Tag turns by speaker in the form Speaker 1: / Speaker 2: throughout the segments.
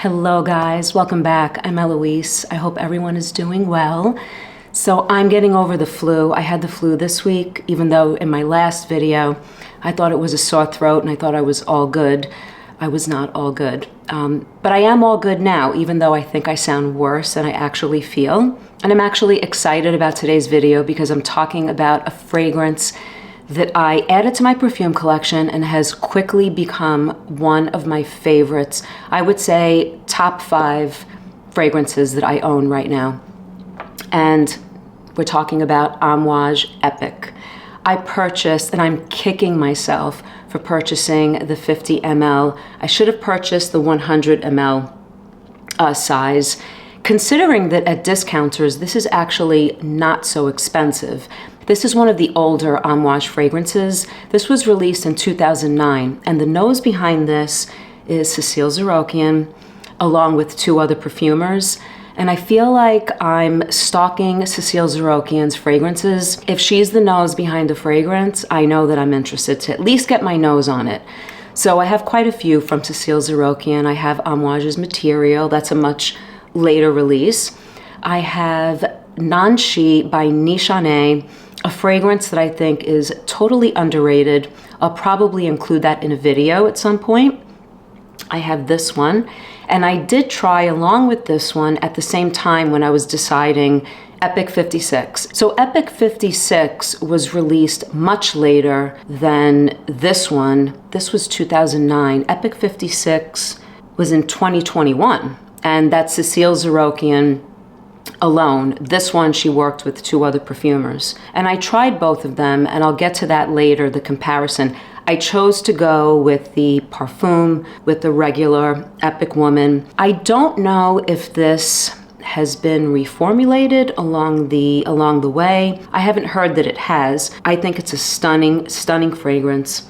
Speaker 1: Hello guys, welcome back. I'm Eloise. I hope everyone is doing well. So I'm getting over the flu. I had the flu this week, even though in my last video I thought it was a sore throat and I thought I was all good. I was not all good. But I am all good now, even though I think I sound worse than I actually feel. And I'm actually excited about today's video because I'm talking about a fragrance that I added to my perfume collection and has quickly become one of my favorites. I would say top 5 fragrances that I own right now. And we're talking about Amouage Epic. I purchased, and I'm kicking myself for purchasing the 50 ml. I should have purchased the 100 ml size. Considering that at discounters, this is actually not so expensive. This is one of the older Amouage fragrances. This was released in 2009, and the nose behind this is Cecile Zarokian, along with 2 other perfumers. And I feel like I'm stalking Cecile Zarokian's fragrances. If she's the nose behind a fragrance, I know that I'm interested to at least get my nose on it. So I have quite a few from Cecile Zarokian. I have Amouage's Material, that's a much later release. I have Nanshi by Nishane, a fragrance that I think is totally underrated. I'll probably include that in a video at some point. I have this one, and I did try along with this one at the same time when I was deciding Epic 56. So Epic 56 was released much later than this one. This was 2009. Epic 56 was in 2021, and that's Cecile Zarokian alone. This one she worked with 2 other perfumers. And I tried both of them, and I'll get to that later, the comparison. I chose to go with the Parfum, with the regular Epic Woman. I don't know if this has been reformulated along the way. I haven't heard that it has. I think it's a stunning fragrance.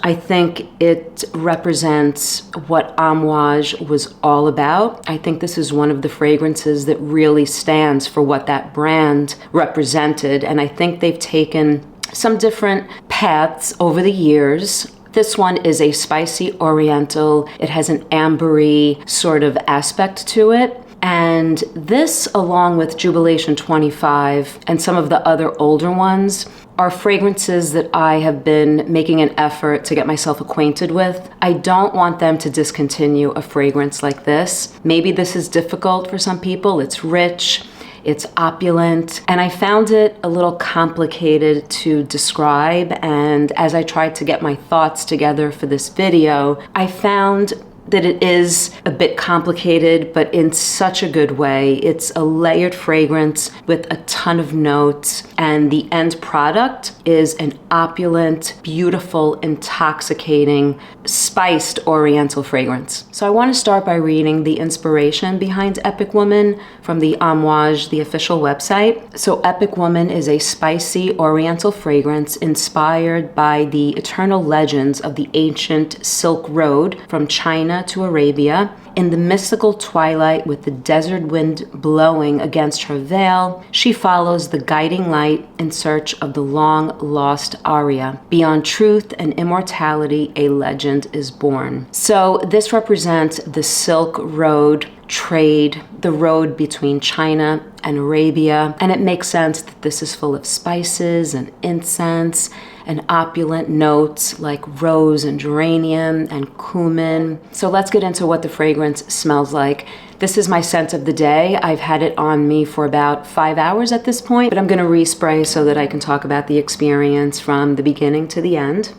Speaker 1: I think it represents what Amouage was all about. I think this is one of the fragrances that really stands for what that brand represented. And I think they've taken some different paths over the years. This one is a spicy Oriental. It has an ambery sort of aspect to it. And this, along with Jubilation 25 and some of the other older ones, are fragrances that I have been making an effort to get myself acquainted with. I don't want them to discontinue a fragrance like this. Maybe this is difficult for some people. It's rich, it's opulent, and I found it a little complicated to describe. And as I tried to get my thoughts together for this video, I found that it is a bit complicated, but in such a good way. It's a layered fragrance with a ton of notes, and the end product is an opulent, beautiful, intoxicating, spiced Oriental fragrance. So I want to start by reading the inspiration behind Epic Woman from the Amouage, the official website. So Epic Woman is a spicy Oriental fragrance inspired by the eternal legends of the ancient Silk Road from China to Arabia. In the mystical twilight, with the desert wind blowing against her veil, she follows the guiding light in search of the long-lost aria. Beyond truth and immortality, a legend is born. So this represents the Silk Road trade, the road between China and Arabia, and it makes sense that this is full of spices and incense and opulent notes like rose and geranium and cumin. So let's get into what the fragrance smells like. This is my scent of the day. I've had it on me for about 5 hours at this point, but I'm gonna respray so that I can talk about the experience from the beginning to the end.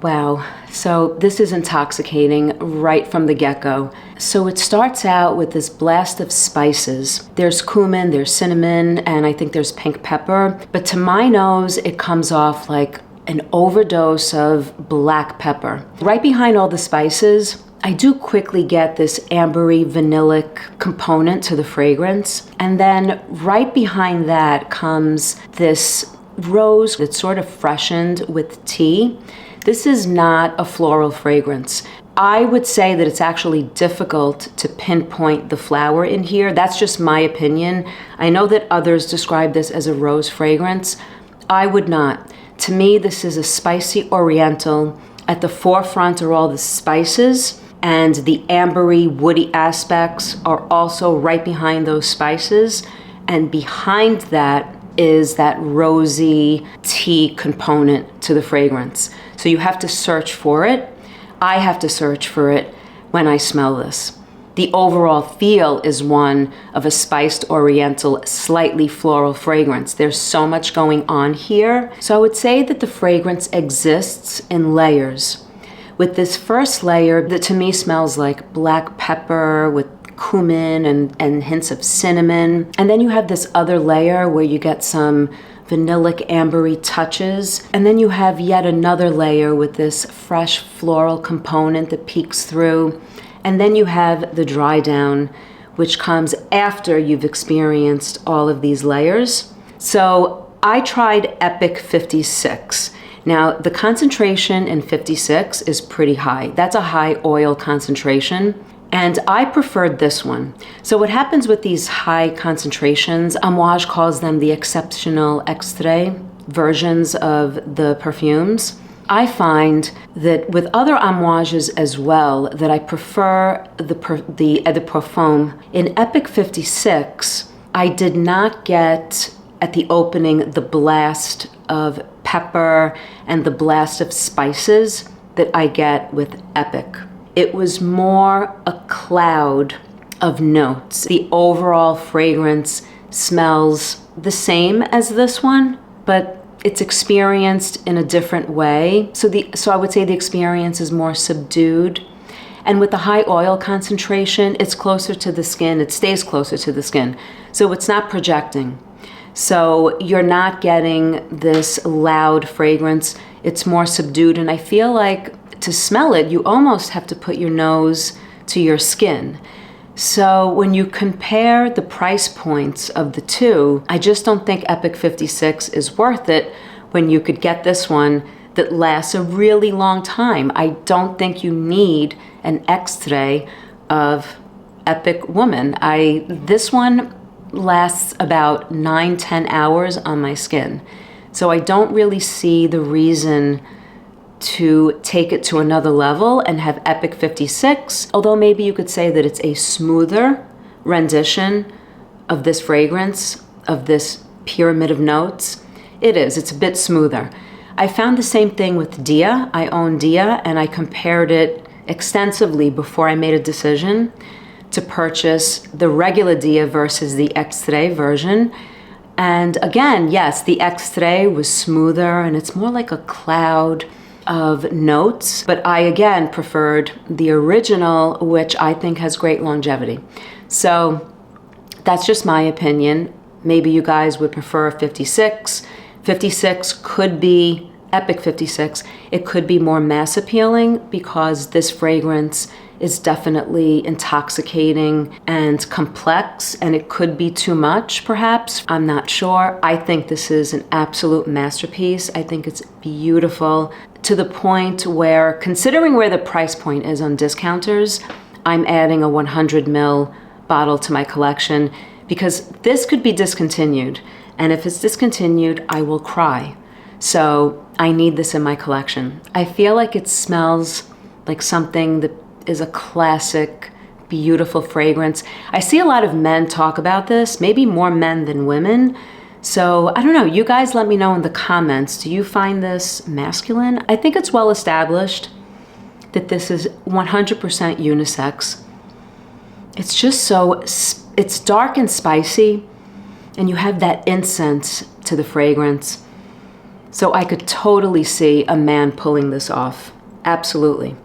Speaker 1: Wow, so this is intoxicating right from the get-go. So it starts out with this blast of spices. There's cumin, there's cinnamon, and I think there's pink pepper. But to my nose, it comes off like an overdose of black pepper. Right behind all the spices, I do quickly get this ambery vanillic component to the fragrance. And then right behind that comes this rose that's sort of freshened with tea. This is not a floral fragrance. I would say that it's actually difficult to pinpoint the flower in here. That's just my opinion. I know that others describe this as a rose fragrance. I would not. To me, this is a spicy Oriental. At the forefront are all the spices, and the ambery, woody aspects are also right behind those spices. And behind that is that rosy tea component to the fragrance. So you have to search for it. I have to search for it when I smell this. The overall feel is one of a spiced Oriental, slightly floral fragrance. There's so much going on here. So I would say that the fragrance exists in layers. With this first layer that to me smells like black pepper with cumin and hints of cinnamon. And then you have this other layer where you get some vanillic ambery touches. And then you have yet another layer with this fresh floral component that peeks through. And then you have the dry down, which comes after you've experienced all of these layers. So I tried Epic 56. Now, the concentration in 56 is pretty high. That's a high oil concentration. And I preferred this one. So what happens with these high concentrations, Amouage calls them the exceptional extrait versions of the perfumes. I find that with other Amouages as well, that I prefer the Eau de Parfum. In Epic 56, I did not get at the opening the blast of pepper and the blast of spices that I get with Epic. It was more a cloud of notes. The overall fragrance smells the same as this one, but it's experienced in a different way. So I would say the experience is more subdued. And with the high oil concentration, it's closer to the skin. It stays closer to the skin. So it's not projecting. So you're not getting this loud fragrance. It's more subdued. And I feel like to smell it, you almost have to put your nose to your skin. So when you compare the price points of the two, I just don't think Epic 56 is worth it when you could get this one that lasts a really long time. I don't think you need an extrait of Epic Woman. This one lasts about 9-10 hours on my skin. So I don't really see the reason to take it to another level and have Epic 56, although maybe you could say that it's a smoother rendition of this fragrance, of this pyramid of notes. It is, it's a bit smoother. I found the same thing with Dia. I own Dia, and I compared it extensively before I made a decision to purchase the regular Dia versus the extrait version. And again, yes, the extrait was smoother and it's more like a cloud of notes, but I again preferred the original, which I think has great longevity. So that's just my opinion. Maybe you guys would prefer 56. 56 could be Epic 56. It could be more mass appealing because this fragrance is definitely intoxicating and complex, and it could be too much perhaps. I'm not sure. I think this is an absolute masterpiece. I think it's beautiful to the point where, considering where the price point is on discounters, I'm adding a 100 ml bottle to my collection because this could be discontinued. And if it's discontinued, I will cry. So I need this in my collection. I feel like it smells like something that is a classic, beautiful fragrance. I see a lot of men talk about this, maybe more men than women. So I don't know, you guys let me know in the comments. Do you find this masculine? I think it's well established that this is 100% unisex. It's just so, it's dark and spicy, and you have that incense to the fragrance. So I could totally see a man pulling this off. Absolutely.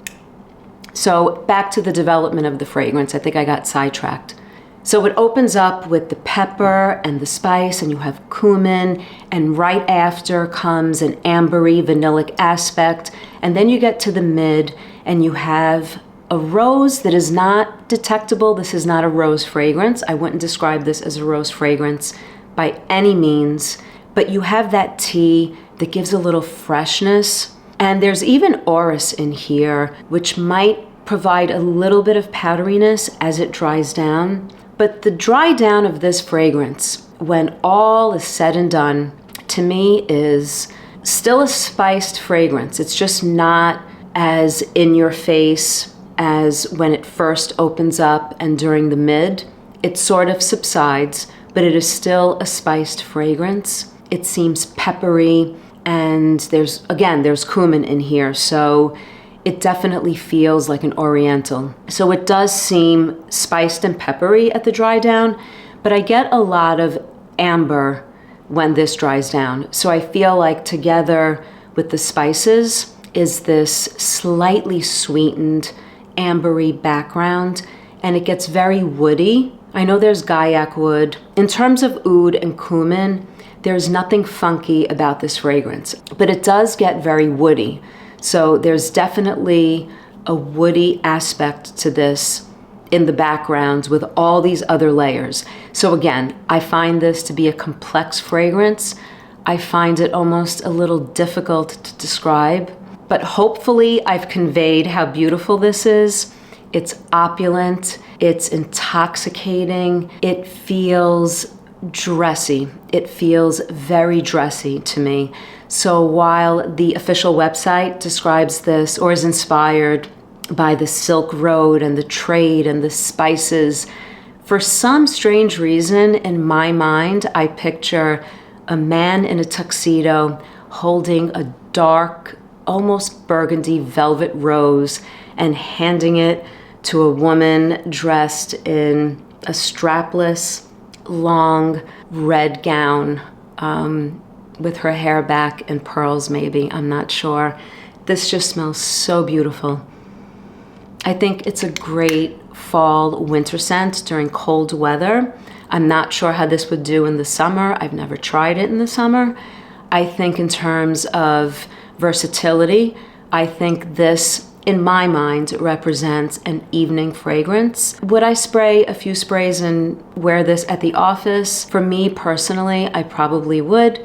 Speaker 1: So back to the development of the fragrance. I think I got sidetracked. So it opens up with the pepper and the spice, and you have cumin, and right after comes an ambery vanillic aspect, and then you get to the mid and you have a rose that is not detectable. This is not a rose fragrance. I wouldn't describe this as a rose fragrance by any means, but you have that tea that gives a little freshness. And there's even orris in here, which might provide a little bit of powderiness as it dries down. But the dry down of this fragrance, when all is said and done, to me is still a spiced fragrance. It's just not as in your face as when it first opens up and during the mid. It sort of subsides, but it is still a spiced fragrance. It seems peppery, and there's cumin in here, so it definitely feels like an Oriental. So it does seem spiced and peppery at the dry down, but I get a lot of amber when this dries down. So I feel like together with the spices is this slightly sweetened ambery background, and it gets very woody. I know there's gaiac wood. In terms of oud and cumin, there's nothing funky about this fragrance, but it does get very woody. So there's definitely a woody aspect to this in the background with all these other layers. So again, I find this to be a complex fragrance. I find it almost a little difficult to describe, but hopefully I've conveyed how beautiful this is. It's opulent, it's intoxicating, it feels dressy. It feels very dressy to me. So while the official website describes this or is inspired by the Silk Road and the trade and the spices, for some strange reason in my mind, I picture a man in a tuxedo holding a dark, almost burgundy velvet rose and handing it to a woman dressed in a strapless, long red gown with her hair back and pearls maybe, I'm not sure. This just smells so beautiful. I think it's a great fall winter scent during cold weather. I'm not sure how this would do in the summer. I've never tried it in the summer. I think in terms of versatility, I think this, in my mind, represents an evening fragrance. Would I spray a few sprays and wear this at the office? For me personally, I probably would,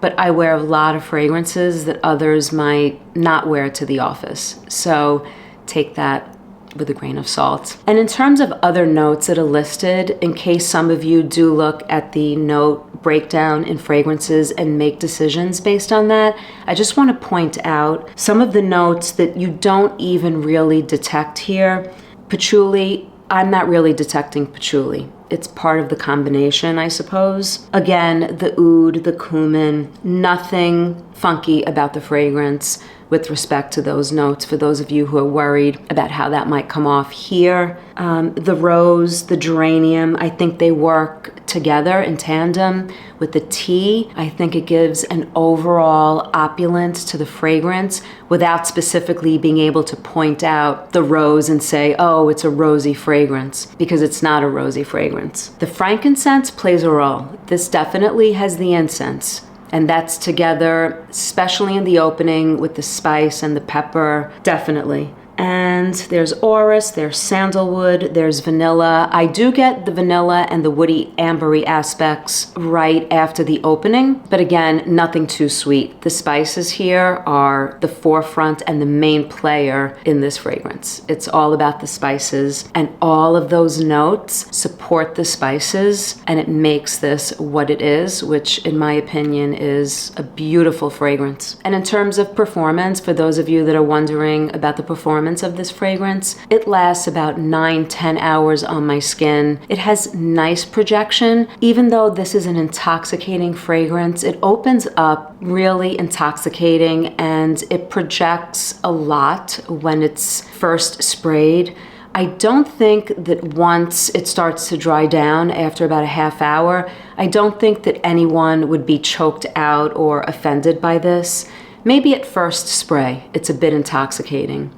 Speaker 1: but I wear a lot of fragrances that others might not wear to the office. So take that with a grain of salt. And in terms of other notes that are listed, in case some of you do look at the note breakdown in fragrances and make decisions based on that, I just want to point out some of the notes that you don't even really detect here. Patchouli, I'm not really detecting patchouli. It's part of the combination, I suppose. Again, the oud, the cumin, nothing funky about the fragrance with respect to those notes, for those of you who are worried about how that might come off here. The rose, the geranium, I think they work together in tandem with the tea. I think it gives an overall opulence to the fragrance without specifically being able to point out the rose and say, oh, it's a rosy fragrance, because it's not a rosy fragrance. The frankincense plays a role. This definitely has the incense, and that's together, especially in the opening with the spice and the pepper, definitely. And there's orris, there's sandalwood, there's vanilla. I do get the vanilla and the woody ambery aspects right after the opening, but again, nothing too sweet. The spices here are the forefront and the main player in this fragrance. It's all about the spices, and all of those notes support the spices, and it makes this what it is, which in my opinion is a beautiful fragrance. And in terms of performance, for those of you that are wondering about the performance of this fragrance, it lasts about 9-10 hours on my skin. It has nice projection. Even though this is an intoxicating fragrance, it opens up really intoxicating, and it projects a lot when it's first sprayed. I don't think that once it starts to dry down after about a half hour, I don't think that anyone would be choked out or offended by this. Maybe at first spray, it's a bit intoxicating.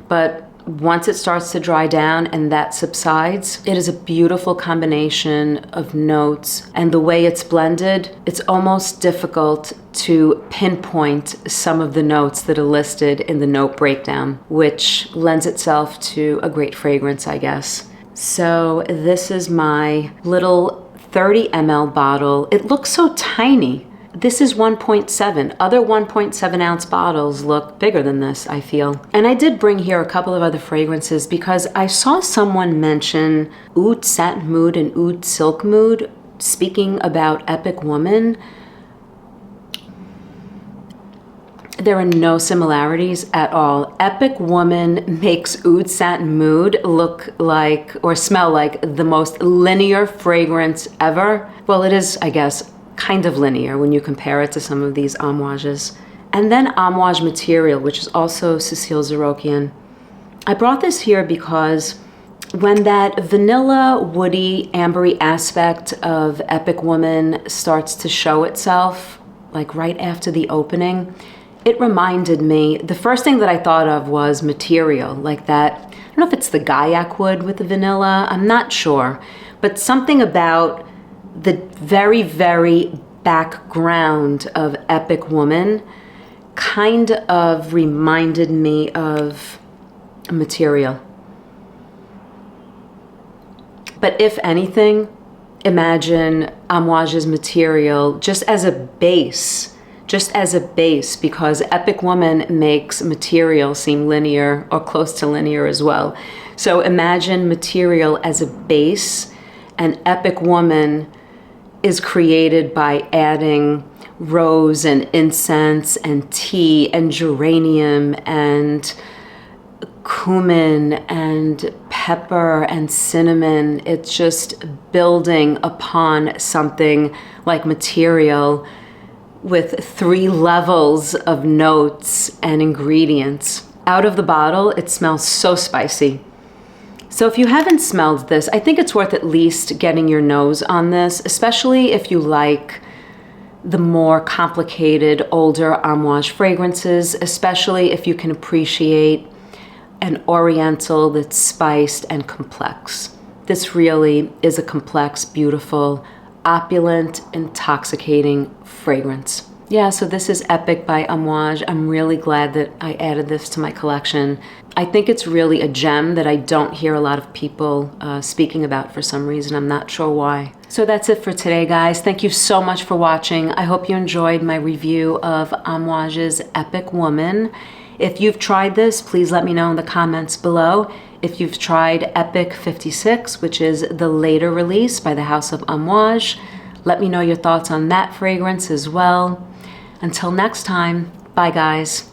Speaker 1: But once it starts to dry down and that subsides, it is a beautiful combination of notes. And the way it's blended, it's almost difficult to pinpoint some of the notes that are listed in the note breakdown, which lends itself to a great fragrance, I guess. So this is my little 30 ml bottle. It looks so tiny. This is 1.7. Other 1.7 ounce bottles look bigger than this, I feel. And I did bring here a couple of other fragrances because I saw someone mention Oud Satin Mood and Oud Silk Mood, speaking about Epic Woman. there are no similarities at all. Epic Woman makes Oud Satin Mood look like, or smell like, the most linear fragrance ever. Well, it is, I guess, kind of linear when you compare it to some of these Amouages. And then Amouage Material, which is also Cecile Zarokian. I brought this here because when that vanilla, woody, ambery aspect of Epic Woman starts to show itself, like right after the opening, it reminded me, the first thing that I thought of was Material, like that. I don't know if it's the Gaiac wood with the vanilla, I'm not sure, but something about the very, very background of Epic Woman kind of reminded me of Material. But if anything, imagine Amouage's Material just as a base, because Epic Woman makes Material seem linear or close to linear as well. So imagine Material as a base, and Epic Woman is created by adding rose and incense and tea and geranium and cumin and pepper and cinnamon. It's just building upon something like Material with 3 levels of notes and ingredients. Out of the bottle, it smells so spicy. So if you haven't smelled this, I think it's worth at least getting your nose on this, especially if you like the more complicated, older Amouage fragrances, especially if you can appreciate an Oriental that's spiced and complex. This really is a complex, beautiful, opulent, intoxicating fragrance. Yeah, so this is Epic by Amouage. I'm really glad that I added this to my collection. I think it's really a gem that I don't hear a lot of people speaking about for some reason. I'm not sure why. So that's it for today, guys. Thank you so much for watching. I hope you enjoyed my review of Amouage's Epic Woman. If you've tried this, please let me know in the comments below. If you've tried Epic 56, which is the later release by the House of Amouage, let me know your thoughts on that fragrance as well. Until next time, bye guys.